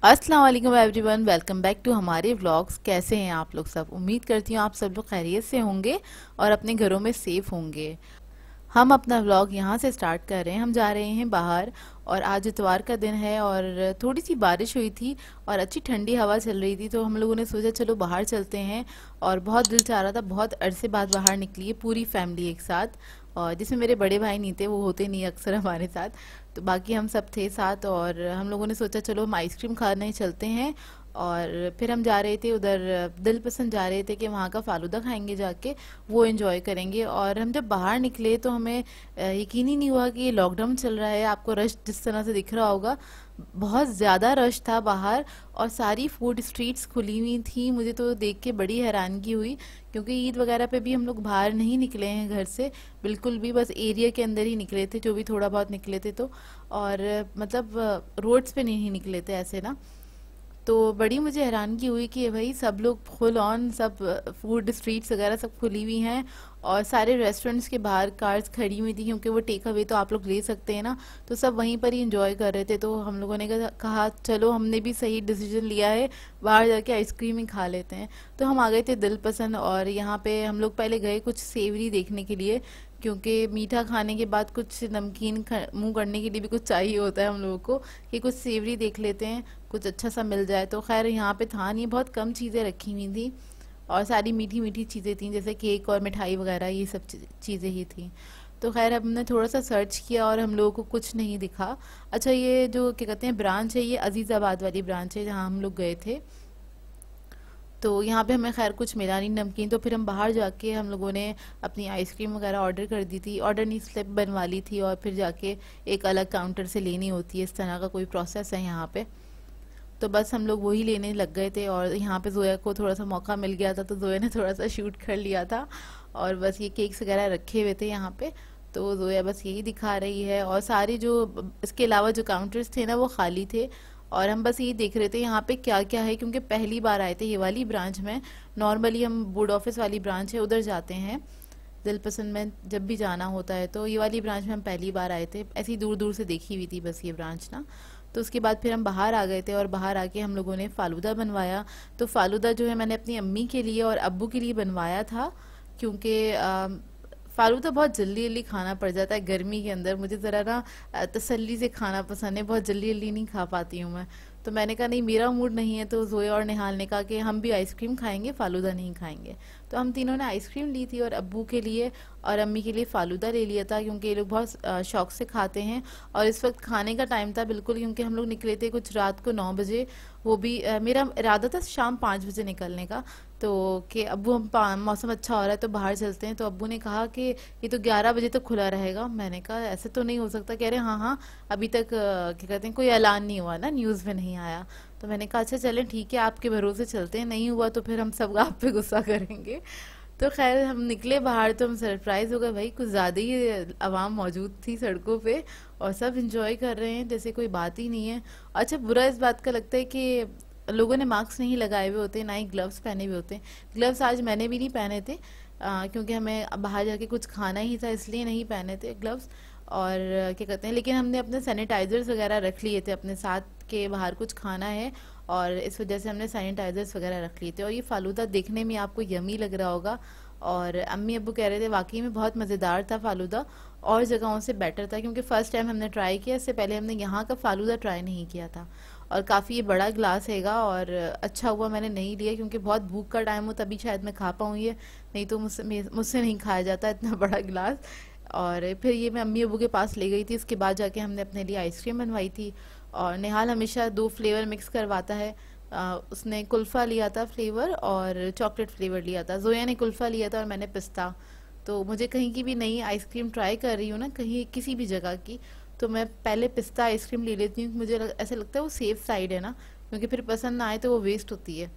अस्सलाम वालेकुम everyone, welcome back to हमारे व्लॉग्स। कैसे हैं आप लोग सब? उम्मीद करती हूँ आप सब लोग खैरियत से होंगे और अपने घरों में सेफ होंगे। हम अपना व्लॉग यहाँ से स्टार्ट कर रहे हैं। हम जा रहे हैं बाहर और आज इतवार का दिन है और थोड़ी सी बारिश हुई थी और अच्छी ठंडी हवा चल रही थी, तो हम लोगों ने सोचा चलो बाहर चलते हैं। और बहुत दिल चाह रहा था, बहुत अरसे बाद बाहर निकली है पूरी फैमिली एक साथ। और जिसमें मेरे बड़े भाई नहीं थे, वो होते नहीं अक्सर हमारे साथ, तो बाकी हम सब थे साथ। और हम लोगों ने सोचा चलो हम आइसक्रीम खाने चलते हैं। और फिर हम जा रहे थे उधर, दिल पसंद जा रहे थे कि वहाँ का फालूदा खाएंगे जाके, वो एंजॉय करेंगे। और हम जब बाहर निकले तो हमें यकीन ही नहीं हुआ कि ये लॉकडाउन चल रहा है। आपको रश जिस तरह से दिख रहा होगा, बहुत ज़्यादा रश था बाहर और सारी फूड स्ट्रीट्स खुली हुई थी। मुझे तो देख के बड़ी हैरानगी हुई, क्योंकि ईद वगैरह पे भी हम लोग बाहर नहीं निकले हैं घर से बिल्कुल भी, बस एरिया के अंदर ही निकले थे, जो भी थोड़ा बहुत निकले थे तो। और मतलब रोड्स पे नहीं निकले थे ऐसे ना। तो बड़ी मुझे हैरानगी हुई कि भाई सब लोग फुल ऑन, सब फूड स्ट्रीट्स वगैरह सब खुली हुई हैं और सारे रेस्टोरेंट्स के बाहर कार्स खड़ी हुई थी, क्योंकि वो टेक अवे तो आप लोग ले सकते हैं ना, तो सब वहीं पर ही एंजॉय कर रहे थे। तो हम लोगों ने कहा चलो, हमने भी सही डिसीजन लिया है, बाहर जाके आइसक्रीम ही खा लेते हैं। तो हम आ गए थे दिल पसंद, और यहाँ पे हम लोग पहले गए कुछ सेवरी देखने के लिए, क्योंकि मीठा खाने के बाद कुछ नमकीन मुंह करने के लिए भी कुछ चाहिए होता है हम लोगों को, कि कुछ सेवरी देख लेते हैं, कुछ अच्छा सा मिल जाए। तो खैर यहाँ पे था नहीं, बहुत कम चीज़ें रखी हुई थी और सारी मीठी मीठी चीज़ें थी, जैसे केक और मिठाई वगैरह, ये सब चीज़ें ही थी। तो खैर हमने थोड़ा सा सर्च किया और हम लोगों को कुछ नहीं दिखा। अच्छा, ये जो क्या कहते हैं ब्रांच है, ये अजीज़ाबाद वाली ब्रांच है जहाँ हम लोग गए थे। तो यहाँ पे हमें खैर कुछ मिला नहीं नमकीन, तो फिर हम बाहर जाके हम लोगों ने अपनी आइसक्रीम वगैरह ऑर्डर कर दी थी। ऑर्डर नहीं, स्लिप बनवा ली थी और फिर जाके एक अलग काउंटर से लेनी होती है, इस तरह का कोई प्रोसेस है यहाँ पे। तो बस हम लोग वही लेने लग गए थे और यहाँ पे जोया को थोड़ा सा मौका मिल गया था, तो जोया ने थोड़ा सा शूट कर लिया था। और बस ये केक्स वगैरह रखे हुए थे यहाँ पे, तो जोया बस यही दिखा रही है। और सारे जो इसके अलावा जो काउंटर्स थे ना, वो खाली थे और हम बस यही देख रहे थे यहाँ पे क्या क्या है, क्योंकि पहली बार आए थे ये वाली ब्रांच में। नॉर्मली हम बोर्ड ऑफिस वाली ब्रांच है उधर जाते हैं दिल पसंद में जब भी जाना होता है, तो ये वाली ब्रांच में हम पहली बार आए थे। ऐसी दूर दूर से देखी हुई थी बस ये ब्रांच ना। तो उसके बाद फिर हम बाहर आ गए थे और बाहर आके हम लोगों ने फालूदा बनवाया। तो फालूदा जो है मैंने अपनी अम्मी के लिए और अब्बू के लिए बनवाया था, क्योंकि फालूदा बहुत जल्दी जल्दी खाना पड़ जाता है गर्मी के अंदर। मुझे ज़रा ना तसल्ली से खाना पसंद है, बहुत जल्दी जल्दी नहीं खा पाती हूँ मैं। तो मैंने कहा नहीं, मेरा मूड नहीं है, तो जोया और निहाल ने कहा कि हम भी आइसक्रीम खाएंगे, फालूदा नहीं खाएंगे। तो हम तीनों ने आइसक्रीम ली थी और अब्बू के लिए और अम्मी के लिए फालूदा ले लिया था, क्योंकि ये लोग बहुत शौक से खाते हैं। और इस वक्त खाने का टाइम था बिल्कुल, क्योंकि हम लोग निकले थे कुछ रात को 9 बजे। वो भी मेरा इरादा था शाम 5 बजे निकलने का। तो कि अब्बू हम मौसम अच्छा हो रहा है तो बाहर चलते हैं, तो अब्बू ने कहा कि ये तो 11 बजे तक खुला रहेगा। मैंने कहा ऐसे तो नहीं हो सकता। कह रहे हाँ हाँ, अभी तक क्या कहते हैं कोई ऐलान नहीं हुआ ना, न्यूज़ में नहीं आया। तो मैंने कहा अच्छा चलें ठीक है, आपके भरोसे चलते हैं, नहीं हुआ तो फिर हम सब आप पे गुस्सा करेंगे। तो खैर हम निकले बाहर तो हम सरप्राइज हो गए, भाई कुछ ज़्यादा ही आवाम मौजूद थी सड़कों पे और सब इंजॉय कर रहे हैं जैसे कोई बात ही नहीं है। अच्छा, बुरा इस बात का लगता है कि लोगों ने मास्क नहीं लगाए हुए होते, ना ही ग्लव्स पहने हुए होते। ग्लव्स आज मैंने भी नहीं पहने थे, क्योंकि हमें बाहर जाके कुछ खाना ही था, इसलिए नहीं पहने थे ग्लव्स। और क्या कहते हैं, लेकिन हमने अपने सैनिटाइजर्स वगैरह रख लिए थे अपने साथ, के बाहर कुछ खाना है और इस वजह से हमने सैनिटाइजर्स वगैरह रख लिए थे। और ये फालूदा देखने में आपको यमी लग रहा होगा, और अम्मी अब्बू कह रहे थे वाकई में बहुत मज़ेदार था फालूदा, और जगहों से बेटर था, क्योंकि फ़र्स्ट टाइम हमने ट्राई किया, इससे पहले हमने यहाँ का फालूदा ट्राई नहीं किया था। और काफ़ी ये बड़ा ग्लास हैगा और अच्छा हुआ मैंने नहीं लिया, क्योंकि बहुत भूख का टाइम हो तभी शायद मैं खा पाऊँ ये, नहीं तो मुझसे नहीं खाया जाता इतना बड़ा गिलास। और फिर ये मैं अम्मी अबू के पास ले गई थी, इसके बाद जाके हमने अपने लिए आइसक्रीम बनवाई थी। और निहाल हमेशा 2 फ्लेवर मिक्स करवाता है, उसने कुल्फ़ा लिया था फ्लेवर और चॉकलेट फ्लेवर लिया था, जोया ने कुल्फ़ा लिया था और मैंने पिस्ता। तो मुझे कहीं की भी नई आइसक्रीम ट्राई कर रही हूँ ना, कहीं किसी भी जगह की, तो मैं पहले पिस्ता आइसक्रीम ले लेती हूँ। मुझे ऐसा लगता है वो सेफ साइड है ना, क्योंकि फिर पसंद ना आए तो वो वेस्ट होती है,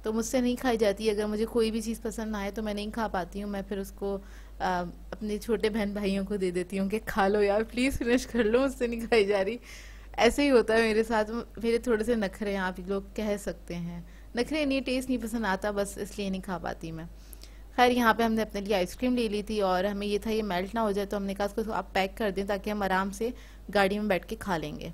तो मुझसे नहीं खाई जाती। अगर मुझे कोई भी चीज़ पसंद ना आए तो मैं नहीं खा पाती हूँ, मैं फिर उसको अपने छोटे बहन भाइयों को दे देती हूँ कि खा लो यार प्लीज़, फिनिश कर लो, मुझसे नहीं खाई जा रही। ऐसे ही होता है मेरे साथ। मेरे थोड़े से नखरे हैं, आप लोग कह सकते हैं। नखरे नहीं, टेस्ट नहीं पसंद आता, बस इसलिए नहीं खा पाती मैं। खैर यहाँ पे हमने अपने लिए आइसक्रीम ले ली थी और हमें ये था ये मेल्ट ना हो जाए, तो हमने कहा उसको आप पैक कर दें ताकि हम आराम से गाड़ी में बैठ के खा लेंगे।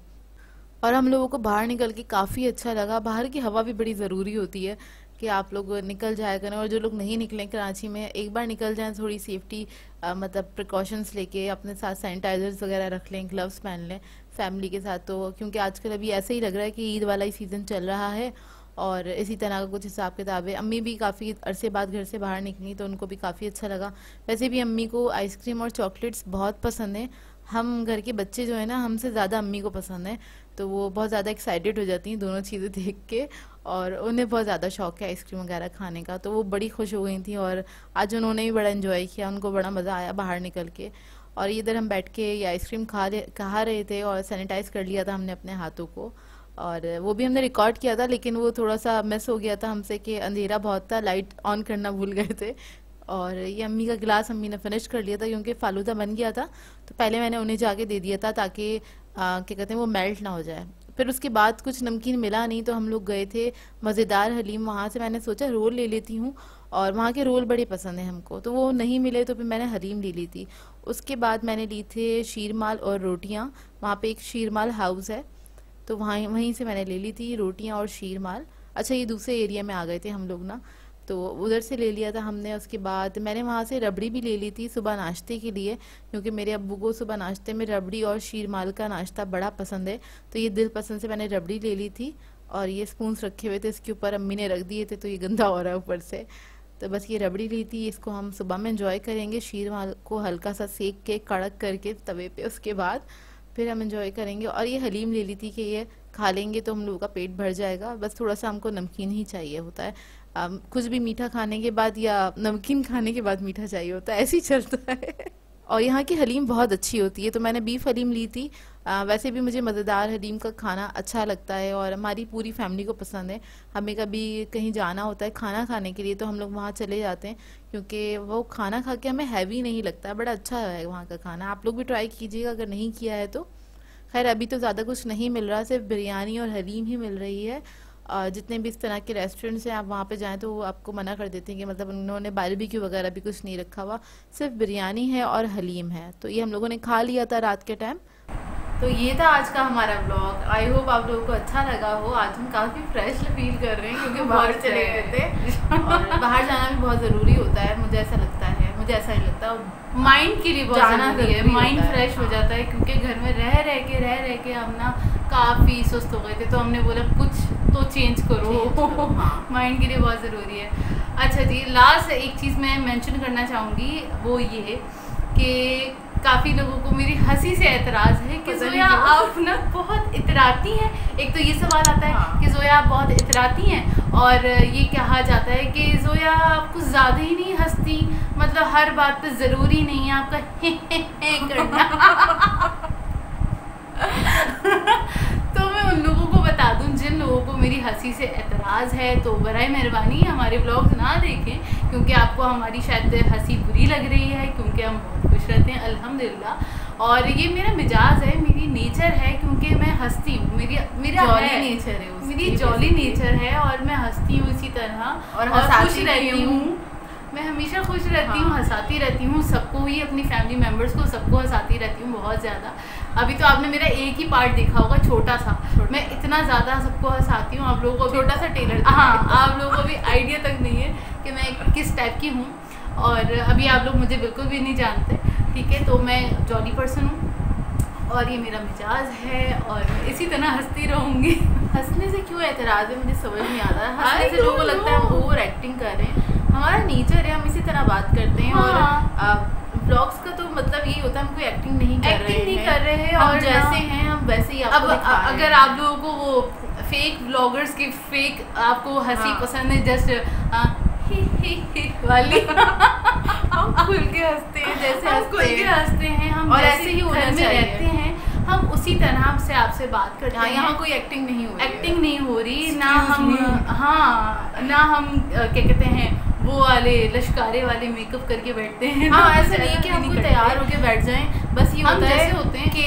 और हम लोगों को बाहर निकल के काफ़ी अच्छा लगा। बाहर की हवा भी बड़ी ज़रूरी होती है कि आप लोग निकल जाया करें, और जो लोग नहीं निकले कराची में एक बार निकल जाएं, थोड़ी सेफ्टी मतलब प्रिकॉशंस लेके अपने साथ सैनिटाइजर्स वगैरह रख लें, ग्लव्स पहन लें फैमिली के साथ। तो क्योंकि आजकल अभी ऐसे ही लग रहा है कि ईद वाला ही सीज़न चल रहा है और इसी तरह का कुछ हिसाब किताब है। अम्मी भी काफ़ी अरसे बाद घर से बाहर निकली तो उनको भी काफ़ी अच्छा लगा। वैसे भी अम्मी को आइसक्रीम और चॉकलेट्स बहुत पसंद है। हम घर के बच्चे जो है ना, हमसे ज़्यादा अम्मी को पसंद है, तो वो बहुत ज़्यादा एक्साइटेड हो जाती हैं दोनों चीज़ें देख के, और उन्हें बहुत ज़्यादा शौक है आइसक्रीम वगैरह खाने का। तो वो बड़ी खुश हो गई थी और आज उन्होंने भी बड़ा एंजॉय किया, उनको बड़ा मज़ा आया बाहर निकल के। और इधर हम बैठ के ये आइसक्रीम खा रहे थे और सैनिटाइज कर लिया था हमने अपने हाथों को, और वो भी हमने रिकॉर्ड किया था, लेकिन वो थोड़ा सा मिस हो गया था हमसे कि अंधेरा बहुत था, लाइट ऑन करना भूल गए थे। और ये अम्मी का गिलास अम्मी ने फिनिश कर लिया था क्योंकि फालूदा बन गया था, तो पहले मैंने उन्हें जाके दे दिया था ताकि क्या कहते हैं वो मेल्ट ना हो जाए। फिर उसके बाद कुछ नमकीन मिला नहीं तो हम लोग गए थे मज़ेदार हलीम, वहाँ से मैंने सोचा रोल ले लेती हूँ, और वहाँ के रोल बड़े पसंद हैं हमको, तो वो नहीं मिले तो फिर मैंने हलीम ले ली थी। उसके बाद मैंने ली थे शीरमाल और रोटियाँ, वहाँ पे एक शीरमाल हाउस है तो वहीं से मैंने ले ली थी रोटियां और शीरमाल। अच्छा, ये दूसरे एरिया में आ गए थे हम लोग ना, तो उधर से ले लिया था हमने। उसके बाद मैंने वहाँ से रबड़ी भी ले ली थी सुबह नाश्ते के लिए, क्योंकि मेरे अब्बू को सुबह नाश्ते में रबड़ी और शीरमाल का नाश्ता बड़ा पसंद है, तो ये दिल पसंद से मैंने रबड़ी ले ली थी। और ये स्पून्स रखे हुए थे इसके ऊपर, अम्मी ने रख दिए थे तो ये गंदा हो रहा है ऊपर से। तो बस ये रबड़ी ली थी, इसको हम सुबह में एंजॉय करेंगे, शीरमाल को हल्का सा सेक के कड़क करके तवे पे, उसके बाद फिर हम एंजॉय करेंगे। और ये हलीम ले ली थी कि ये खा लेंगे तो हम लोगों का पेट भर जाएगा, बस थोड़ा सा हमको नमकीन ही चाहिए होता है। कुछ भी मीठा खाने के बाद या नमकीन खाने के बाद मीठा चाहिए होता है, ऐसे ही चलता है। और यहाँ की हलीम बहुत अच्छी होती है, तो मैंने बीफ हलीम ली थी। वैसे भी मुझे मज़ेदार हलीम का खाना अच्छा लगता है और हमारी पूरी फैमिली को पसंद है। हमें कभी कहीं जाना होता है खाना खाने के लिए तो हम लोग वहाँ चले जाते हैं, क्योंकि वो खाना खा के हमें हैवी नहीं लगता, बड़ा अच्छा है वहाँ का खाना। आप लोग भी ट्राई कीजिएगा अगर नहीं किया है तो। खैर अभी तो ज़्यादा कुछ नहीं मिल रहा, सिर्फ बिरयानी और हलीम ही मिल रही है। जितने भी इस तरह के रेस्टोरेंट्स हैं आप वहाँ पे जाएं तो वो आपको मना कर देते हैं कि मतलब उन्होंने बारबेक्यू वगैरह भी कुछ नहीं रखा हुआ, सिर्फ बिरयानी है और हलीम है। तो ये हम लोगों ने खा लिया था रात के टाइम। तो ये था आज का हमारा व्लॉग, आई होप आप लोगों को अच्छा लगा हो। आज हम काफ़ी फ्रेश फील कर रहे हैं क्योंकि बाहर चले गए थे और बाहर जाना भी बहुत ज़रूरी होता है, मुझे ऐसा लगता है, मुझे ऐसा नहीं लगता, माइंड के लिए बहुत जाना ज़रूरी है, माइंड फ्रेश हो जाता है, क्योंकि घर में रह रह के हम ना काफ़ी सुस्त हो गए थे, तो हमने बोला कुछ तो चेंज करो, माइंड के लिए बहुत ज़रूरी है। अच्छा जी, लास्ट एक चीज़ मैं मेंशन करना चाहूँगी, वो ये कि काफ़ी लोगों को मेरी हंसी से एतराज़ है कि जोया आप ना बहुत इतराती हैं। एक तो ये सवाल आता है कि जोया आप बहुत इतराती हैं, और ये कहा जाता है कि जोया आप कुछ ज़्यादा ही नहीं हंसती, मतलब हर बात पे ज़रूरी नहीं है आपका हे करना। तो मैं उन लोगों को बता दूं जिन लोगों को मेरी हंसी से एतराज़ है तो बराए मेहरबानी हमारे ब्लॉग्स ना देखें, क्योंकि आपको हमारी शायद हंसी बुरी लग रही है, क्योंकि हम बहुत खुश रहते हैं अल्हम्दुलिल्लाह। और ये मेरा मिजाज है, मेरी नेचर है, क्योंकि मैं हंसती हूँ, मेरा जॉली नेचर है, मेरी जॉली नेचर है और मैं हंसती हूँ इसी तरह और खुश रहती हूँ। मैं हमेशा खुश रहती हूँ, हंसाती रहती हूँ सबको ही, अपनी फैमिली मेम्बर्स को सबको हंसाती रहती हूँ बहुत ज़्यादा। अभी तो आपने मेरा एक ही पार्ट देखा होगा, छोटा सा, मैं इतना ज़्यादा सबको हंसाती हूँ। आप लोगों को छोटा सा टेलर, हाँ, आप लोगों को भी आइडिया तक नहीं है कि मैं किस टाइप की हूँ, और अभी आप लोग मुझे बिल्कुल भी नहीं जानते, ठीक है। तो मैं जॉली पर्सन हूँ और ये मेरा मिजाज है और इसी तरह हंसती रहूँगी। हंसने से क्यों एतराज़ है मुझे समझ नहीं आता। हंसने से लोगों को लगता है हम ओवर एक्टिंग कर रहे हैं, हमारा नेचर है, हम इसी तरह बात करते हैं। और ब्लॉग्स का तो मतलब यही होता है हम कोई एक्टिंग नहीं कर रहे हैं, और जैसे हैं हम वैसे ही आपको दिखा रहे हैं। अगर आप लोगों को वो फेक ब्लॉगर्स की फेक आपको हंसी पसंद है, जस्ट वाली हम खुल के हंसते हैं, जैसे हंसते हैं हम, और ऐसे ही होना चाहिए। रहते हैं हम, उसी तरह से आपसे बात करते हैं। यहाँ कोई एक्टिंग नहीं हो रही, एक्टिंग नहीं हो रही, ना हम ना हम क्या कहते हैं वो वाले लश्कारे वाले मेकअप करके बैठते हैं। हाँ, ऐसा नहीं है कि हम कोई तैयार होके बैठ जाएं, बस ये होता है कि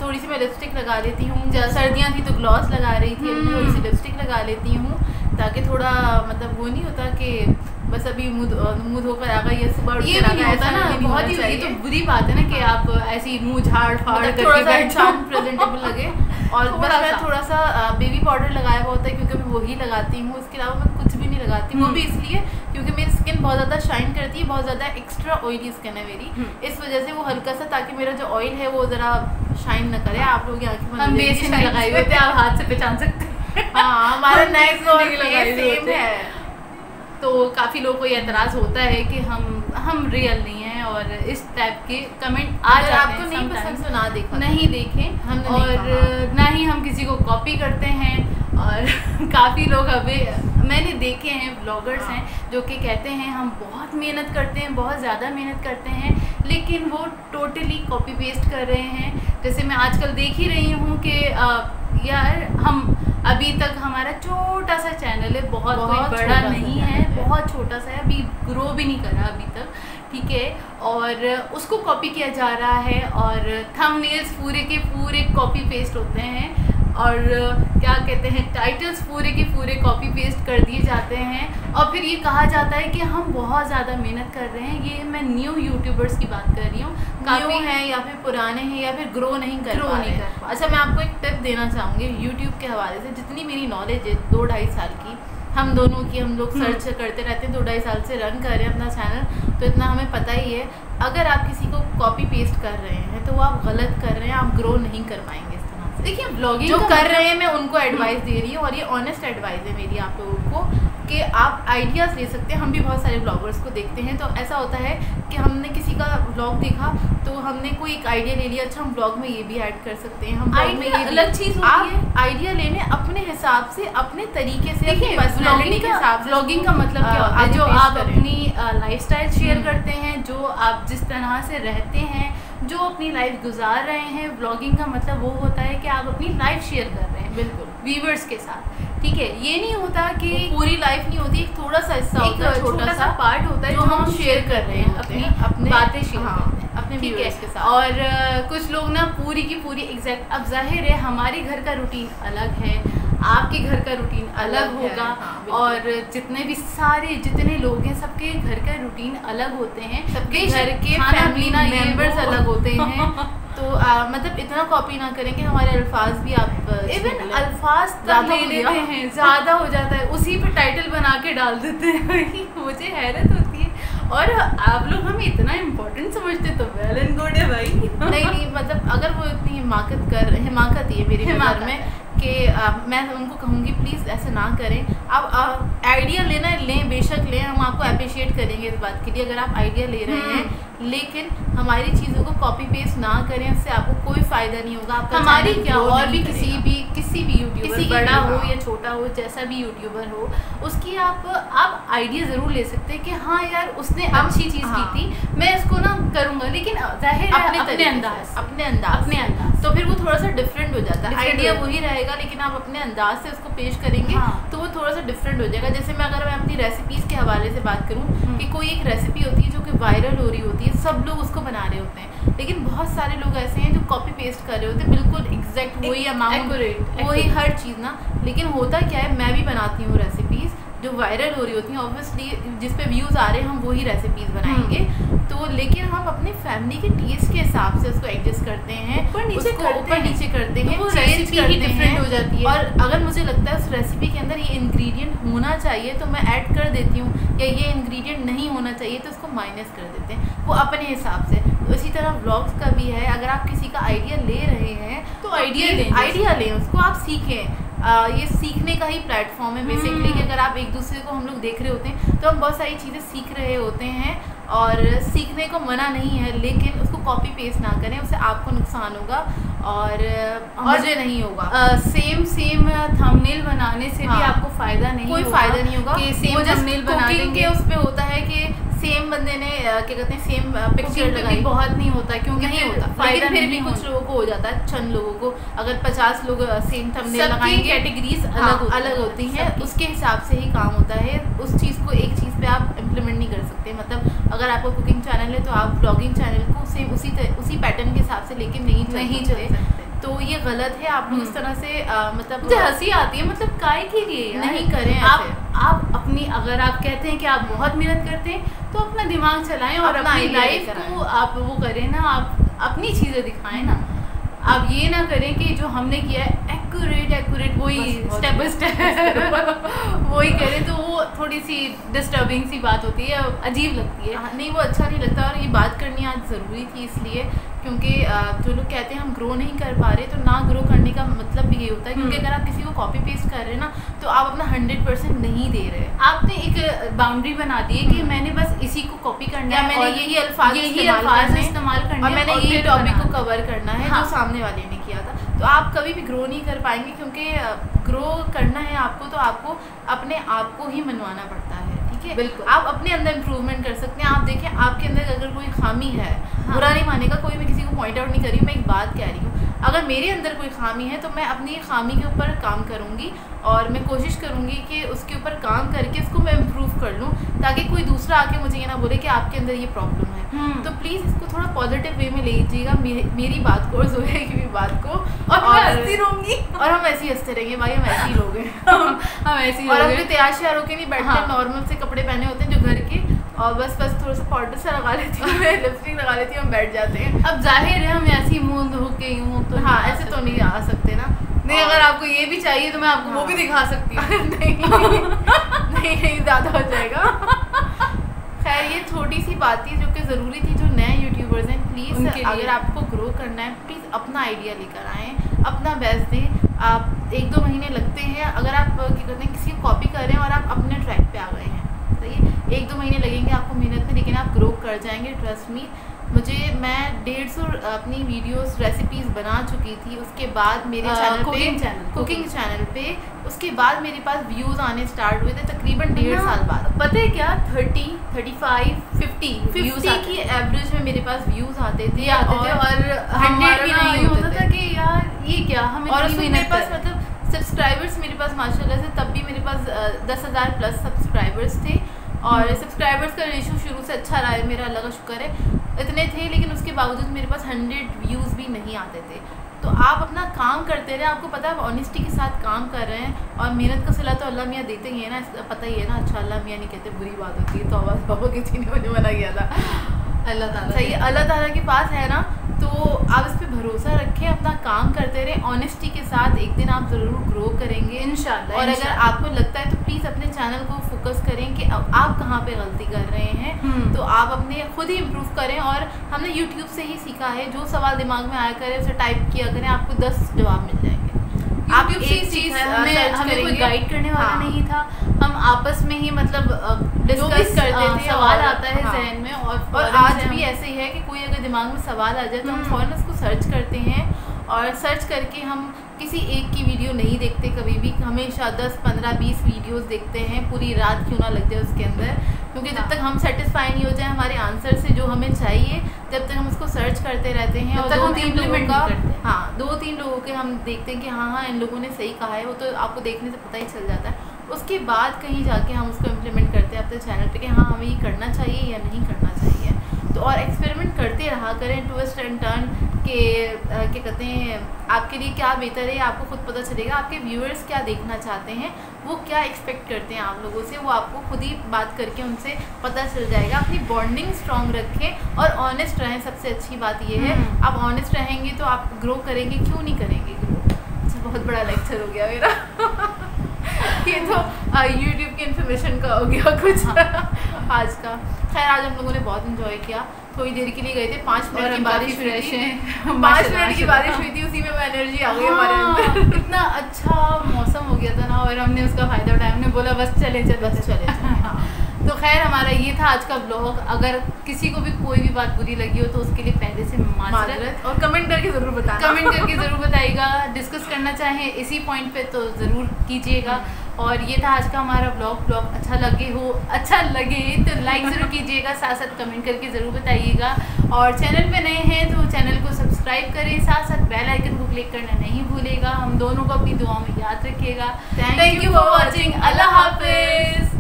थोड़ी सी मैं लिपस्टिक लगा लेती हूँ, सर्दियाँ थी तो ग्लॉस लगा रही थी, थोड़ी सी लिपस्टिक लगा लेती हूँ ताकि थोड़ा मतलब वो नहीं होता कि बस अभी मुंह धोकर आ गया, ये सुबह ये भी नहीं होता ना, बहुत ही ये तो बुरी बात है ना कि आप ऐसी मुंह झाड़ फाड़ थोड़ा सा इंसान प्रेजेंटेबल लगे। और बस मैं थोड़ा सा बेबी पाउडर लगाया हुआ होता है क्योंकि मैं वही लगाती हूँ, उसके अलावा मैं कुछ भी नहीं लगाती। वो भी इसलिए क्योंकि मेरी स्किन बहुत ज़्यादा शाइन करती है, बहुत ज़्यादा एक्स्ट्रा ऑयली स्किन है मेरी, इस वजह से वो हल्का सा, ताकि मेरा जो ऑयल है वो ज़रा शाइन न करे। आप लोग हम बेस नहीं लगाए हुए थे, आप हाथ से पहचान सकते हैं। हाँ, हमारा नेक और सेम है। तो काफ़ी लोगों को ये एतराज़ होता है कि हम रियल नहीं हैं और इस टाइप के कमेंट आ जाते हैं। आपको नहीं पसंद तो ना देखा, नहीं देखें, और ना ही हम किसी को कॉपी करते हैं। और काफ़ी लोग अभी मैंने देखे हैं, ब्लॉगर्स हैं जो कि कहते हैं हम बहुत मेहनत करते हैं, बहुत ज़्यादा मेहनत करते हैं, लेकिन वो टोटली कॉपी पेस्ट कर रहे हैं। जैसे मैं आजकल देख ही रही हूँ कि यार हम अभी तक हमारा छोटा सा चैनल है, बहुत कोई बड़ा नहीं है, बहुत छोटा सा है, अभी ग्रो भी नहीं करा अभी तक, ठीक है, और उसको कॉपी किया जा रहा है और थंबनेल्स पूरे के पूरे कॉपी पेस्ट होते हैं और क्या कहते हैं टाइटल्स पूरे के पूरे कॉपी पेस्ट कर दिए जाते हैं और फिर ये कहा जाता है कि हम बहुत ज़्यादा मेहनत कर रहे हैं। ये मैं न्यू यूट्यूबर्स की बात कर रही हूँ, न्यू हैं या फिर पुराने हैं या फिर ग्रो नहीं कर पा रहे हैं। अच्छा, मैं आपको एक टिप देना चाहूँगी यूट्यूब के हवाले से। जितनी मेरी नॉलेज है 2-2.5 साल की, हम दोनों की, हम लोग सर्च करते रहते हैं, 2-2.5 साल से रन कर रहे हैं अपना चैनल, तो इतना हमें पता ही है। अगर आप किसी को कॉपी पेस्ट कर रहे हैं तो वो आप गलत कर रहे हैं, आप ग्रो नहीं कर पाएंगे इस तरह से। देखिए, ब्लॉगिंग जो कर रहे हैं मैं उनको एडवाइस दे रही हूँ और ये ऑनेस्ट एडवाइस है मेरी आप लोगों को कि आप आइडियाज़ ले सकते हैं। हम भी बहुत सारे ब्लॉगर्स को देखते हैं, तो ऐसा होता है कि हमने किसी का ब्लॉग देखा तो हमने कोई एक आइडिया ले लिया, अच्छा हम ब्लॉग में ये भी ऐड कर सकते हैं, हम ब्लॉग में ये अलग चीज़ होती है। आइडिया लेने अपने हिसाब से, अपने तरीके से, देखिए ब्लॉगिंग के हिसाब से, ब्लॉगिंग का मतलब क्या होता है, जो आप अपनी लाइफस्टाइल शेयर करते हैं, जो आप जिस तरह से रहते हैं, जो अपनी लाइफ गुजार रहे हैं। ब्लॉगिंग का मतलब वो होता है कि आप अपनी लाइफ शेयर कर रहे हैं, बिल्कुल व्यूवर्स के साथ, ठीक है। ये नहीं होता कि पूरी लाइफ नहीं होती, एक थोड़ा सा हिस्सा होता है, छोटा सा पार्ट होता है जो हम शेयर कर रहे हैं, अपनी बातें शेयर करते हैं अपने व्यूअर्स के साथ। और कुछ लोग ना पूरी की पूरी एग्जैक्ट, अब जाहिर है हमारे घर का रूटीन अलग है, आपके घर का रूटीन अलग होगा, और जितने भी जितने लोग हैं सबके घर का रूटीन अलग होते हैं, सबके घर के फैमिली मेंबर्स अलग होते हैं। तो मतलब इतना कॉपी ना करें कि हमारे अल्फाज भी आप इवन अल्फाज तक ले लेते हैं, ज़्यादा हो जाता है, उसी पे टाइटल बना के डाल देते हैं। मुझे हैरत होती है, और आप लोग हमें इतना इम्पोर्टेंट समझते तो वेल एंड गुड है भाई। नहीं, मतलब अगर वो इतनी हिमाकत ही है मेरे घर में कि मैं उनको कहूँगी प्लीज़ ऐसे ना करें। आप आइडिया लेना लें, बेशक लें, हम आपको अप्रिशिएट करेंगे इस बात के लिए अगर आप आइडिया ले रहे हैं, लेकिन हमारी चीज़ों को कॉपी पेस्ट ना करें, उससे आपको कोई फ़ायदा नहीं होगा। हमारी क्या, और भी किसी भी यूट्यूबर, बड़ा हो या छोटा हो, जैसा भी यूट्यूबर हो, उसकी आप आइडिया ज़रूर ले सकते हैं कि हाँ यार उसने अच्छी चीज़ की थी, मैं इसको ना करूँगा, लेकिन जाहिर है अपने अंदाज, तो फिर वो थोड़ा सा डिफरेंट हो जाता है। आइडिया वही रहेगा लेकिन आप अपने अंदाज से उसको पेश करेंगे तो वो थोड़ा सा डिफरेंट हो जाएगा। जैसे अगर मैं अपनी रेसिपीज़ के हवाले से बात करूँ कि कोई एक रेसिपी होती है जो कि वायरल हो रही होती है, सब लोग उसको बना रहे होते हैं, लेकिन बहुत सारे लोग ऐसे हैं जो कॉपी पेस्ट कर रहे होते हैं, बिल्कुल एग्जैक्ट वही अमाउंट, वही हर चीज़ ना। लेकिन होता क्या है, मैं भी बनाती हूँ रेसिपीज़ जो वायरल हो रही होती हैं, ऑब्वियसली जिस पे व्यूज़ आ रहे हैं हम वही रेसिपीज़ बनाएंगे, तो लेकिन हम अपनी फैमिली के टेस्ट के हिसाब से उसको एडजस्ट करते हैं, ऊपर नीचे करते हैं, वो रेसिपी ही डिफरेंट हो जाती है। और अगर मुझे लगता है उस रेसिपी के अंदर ये इंग्रेडिएंट होना चाहिए तो मैं ऐड कर देती हूँ, या ये इंग्रेडिएंट नहीं होना चाहिए तो उसको माइनस कर देते हैं, वो अपने हिसाब से। तो इसी तरह व्लॉग्स का भी है, अगर आप किसी का आइडिया ले रहे हैं तो आइडिया लें, उसको आप सीखें। ये सीखने का ही प्लेटफॉर्म है बेसिकली, कि अगर आप एक दूसरे को, हम लोग देख रहे होते हैं तो हम बहुत सारी चीज़ें सीख रहे होते हैं, और सीखने को मना नहीं है, लेकिन उसको कॉपी पेस्ट ना करें, उससे आपको नुकसान होगा और मुझे नहीं होगा। सेम थंबनेल बनाने से भी आपको फ़ायदा नहीं होगा, कोई फ़ायदा नहीं होगा कि सेम थंबनेल बना देंगे, उस पर होता है कि सेम बंदे ने क्या कहते हैं सेम पिक्चर लगाई, बहुत नहीं होता, क्योंकि नहीं होता, लेकिन फिर भी कुछ लोगों को हो जाता है, चंद लोगों को। अगर 50 लोग सेम थंबनेल लगाएंगे, कैटेगरीज अलग होती हैं, उसके हिसाब से ही काम होता है। उस चीज़ को एक चीज़ पे आप इम्प्लीमेंट नहीं कर सकते। मतलब अगर आपका कुकिंग चैनल है तो आप ब्लॉगिंग चैनल को सेम उसी पैटर्न के हिसाब से लेके नहीं चल सकते, तो ये गलत है। आप लोग इस तरह से मतलब मुझे हंसी आती है, मतलब काय के लिए नहीं करें। आप अपनी, अगर आप कहते हैं कि आप बहुत मेहनत करते हैं तो अपना दिमाग चलाएं और अपनी लाइफ को आप वो करें ना, आप अपनी चीज़ें दिखाएं ना। आप ये ना करें कि जो हमने किया है एक्यूरेट वही स्टेप बाय स्टेप वही करें, तो वो थोड़ी सी डिस्टर्बिंग सी बात होती है, अजीब लगती है। नहीं, वो अच्छा नहीं लगता। और ये बात करनी आज ज़रूरी थी इसलिए क्योंकि जो लोग कहते हैं हम ग्रो नहीं कर पा रहे, तो ना ग्रो करने का मतलब भी ये होता है क्योंकि अगर आप किसी को कॉपी पेस्ट कर रहे हैं ना तो आप अपना 100% नहीं दे रहे। आपने एक बाउंड्री बना दी है कि मैंने बस इसी को कॉपी करना है, मैंने यही अल्फाज इस्तेमाल करने और मैंने यही टॉपिक को कवर करना है हाँ। जो सामने वाले ने किया था। तो आप कभी भी ग्रो नहीं कर पाएंगे क्योंकि ग्रो करना है आपको तो आपको अपने आप को ही मनवाना पड़ता है। ठीक है, बिल्कुल। आप अपने अंदर इम्प्रूवमेंट कर सकते हैं। आप देखें आपके अंदर अगर कोई खामी है, बुरा नहीं मानेगा कोई, मैं किसी को पॉइंट आउट नहीं कर रही हूँ, मैं एक बात कह रही हूँ। अगर मेरे अंदर कोई खामी है तो मैं अपनी खामी के ऊपर काम करूँगी और मैं कोशिश करूँगी कि उसके ऊपर काम करके उसको मैं इम्प्रूव कर लूँ, ताकि कोई दूसरा आके मुझे ये ना बोले कि आपके अंदर ये प्रॉब्लम है। तो प्लीज़ इसको थोड़ा पॉजिटिव वे में ले लीजिएगा, मेरी बात को और जोया की भी बात को, और मैं हंसती रहूँगी और हम ऐसे ही हंसते रहेंगे। भाई हम ऐसे ही लोग हैं हम ऐसे ही और हम लोग भी हैं। तैयार श्यार होके नहीं बैठते, नॉर्मल से कपड़े पहने होते हैं जो घर के, और बस थोड़ा सा पाउडर सा लगा लेती हूँ मैं, लिपस्टिक लगा लेती हूँ, हम बैठ जाते हैं। अब जाहिर है हम ऐसी मुंह धो के यूँ तो हाँ, ऐसे तो नहीं आ सकते ना। नहीं, अगर आपको ये भी चाहिए तो मैं आपको वो भी दिखा सकती हूँ। नहीं ज़्यादा हो जाएगा। खैर ये छोटी सी बात थी जो कि ज़रूरी थी। जो नए यूट्यूबर्स हैं प्लीज़ अगर आपको ग्रो करना है प्लीज़ अपना आइडिया लेकर आएँ, अपना बेस्ट दें। आप 1-2 महीने लगते हैं, अगर आप क्या कहते हैं किसी को कॉपी कर रहे हैं और आप अपने ट्रैक पे आ गए हैं, सही है, 1-2 महीने लगेंगे आपको मेहनत में, लेकिन आप ग्रो कर जाएंगे, ट्रस्ट मी। मैं 150 अपनी वीडियोस रेसिपीज़ बना चुकी थी। उसके बाद मेरे कुकिंग चैनल पे उसके बाद मेरे पास व्यूज़ आने स्टार्ट हुए थे तकरीबन 1.5 साल बाद। पता है क्या, 30, 35, 50 की एवरेज में मेरे पास व्यूज़ आते थे और 100 भी नहीं होता था कि यार ये क्या, हमें और उसमें मेरे पास मतलब सब्सक्राइबर्स मेरे पास माशाल्लाह से तब भी मेरे पास 10,000 प्लस सब्सक्राइबर्स थे और सब्सक्राइबर्स का रेशो शुरू से अच्छा रहा है मेरा, अल्लाह का शुक्र है, इतने थे। लेकिन उसके बावजूद मेरे पास 100 व्यूज़ भी नहीं आते थे। तो आप अपना काम करते रहे, आपको पता है आप ऑनेस्टी के साथ काम कर रहे हैं और मेहनत का सिला तो अल्लाह मियाँ देते ही है ना, पता ही है ना। अच्छा, अल्लाह मियाँ नहीं कहते, बुरी बात होती है, तौबा किसी ने मुझे मना किया था। अल्लाह ताला सही, अल्लाह ताला के पास है ना, तो आप इस पे भरोसा रखें, अपना काम करते रहें ऑनेस्टी के साथ, एक दिन आप ज़रूर ग्रो करेंगे इंशाल्लाह। और अगर आपको लगता है तो प्लीज़ अपने चैनल को फोकस करें कि आप कहाँ पे गलती कर रहे हैं, तो आप अपने खुद ही इम्प्रूव करें। और हमने यूट्यूब से ही सीखा है, जो सवाल दिमाग में आया करें उसे टाइप किया करें, आपको 10 जवाब मिल जाएंगे। आप एक चीज़ हमें कोई गाइड करने वाला नहीं था, हम आपस में ही मतलब डिस्कस करते थे, सवाल आता है जहन में। और आज भी ऐसे ही है कि कोई अगर दिमाग में सवाल आ जाए तो हम फ़ौरन उसको सर्च करते हैं और सर्च करके हम किसी एक की वीडियो नहीं देखते कभी भी, हमेशा 10, 15, 20 वीडियोस देखते हैं, पूरी रात क्यों ना लग जाए उसके अंदर, क्योंकि जब तक हम सेटिस्फाई नहीं हो जाए हमारे आंसर से जो हमें चाहिए, जब तक हम उसको सर्च करते रहते हैं। और 2-3 लोगों का, हाँ 2-3 लोगों के हम देखते हैं कि हाँ इन लोगों ने सही कहा है, वो तो आपको देखने से पता ही चल जाता है। उसके बाद कहीं जाके हम उसको इम्प्लीमेंट करते हैं अपने चैनल पे कि हाँ हमें ये करना चाहिए या नहीं करना चाहिए। तो और एक्सपेरिमेंट करते रहा करें, ट्विस्ट एंड टर्न के क्या कहते हैं, आपके लिए क्या बेहतर है आपको खुद पता चलेगा। आपके व्यूअर्स क्या देखना चाहते हैं, वो क्या एक्सपेक्ट करते हैं आप लोगों से, वो आपको खुद ही बात करके उनसे पता चल जाएगा। अपनी बॉन्डिंग स्ट्रॉन्ग रखें और ऑनेस्ट रहें, सबसे अच्छी बात ये है। आप ऑनेस्ट रहेंगे तो आप ग्रो करेंगे, क्यों नहीं करेंगे ग्रो। अच्छा, बहुत बड़ा लेक्चर हो गया मेरा ये तो यूट्यूब की इन्फॉर्मेशन का हो गया कुछ आज का। खैर आज हम लोगों ने बहुत इन्जॉय किया, थोड़ी देर के लिए गए थे, 5 मिनट की बारिश हुई थी, 5 मिनट की बारिश हुई थी, उसी में एनर्जी आ गई हमारे अंदर। इतना अच्छा मौसम हो गया था ना, और हमने उसका फ़ायदा उठाया, हमने बोला बस चले तो खैर हमारा ये था आज का ब्लॉग। अगर किसी को भी कोई भी बात बुरी लगी हो तो उसके लिए पहले से माजरत, और कमेंट करके ज़रूर बताइएगा। डिस्कस करना चाहें इसी पॉइंट पे तो ज़रूर कीजिएगा। और ये था आज का हमारा ब्लॉग अच्छा लगे तो लाइक ज़रूर कीजिएगा, साथ साथ कमेंट करके ज़रूर बताइएगा। और चैनल पे नए हैं तो चैनल को सब्सक्राइब करें, साथ साथ बेल आइकन को क्लिक करना नहीं भूलेगा। हम दोनों को अपनी दुआओं में याद रखिएगा। Thank you for watching. अल्लाह हाफिज़।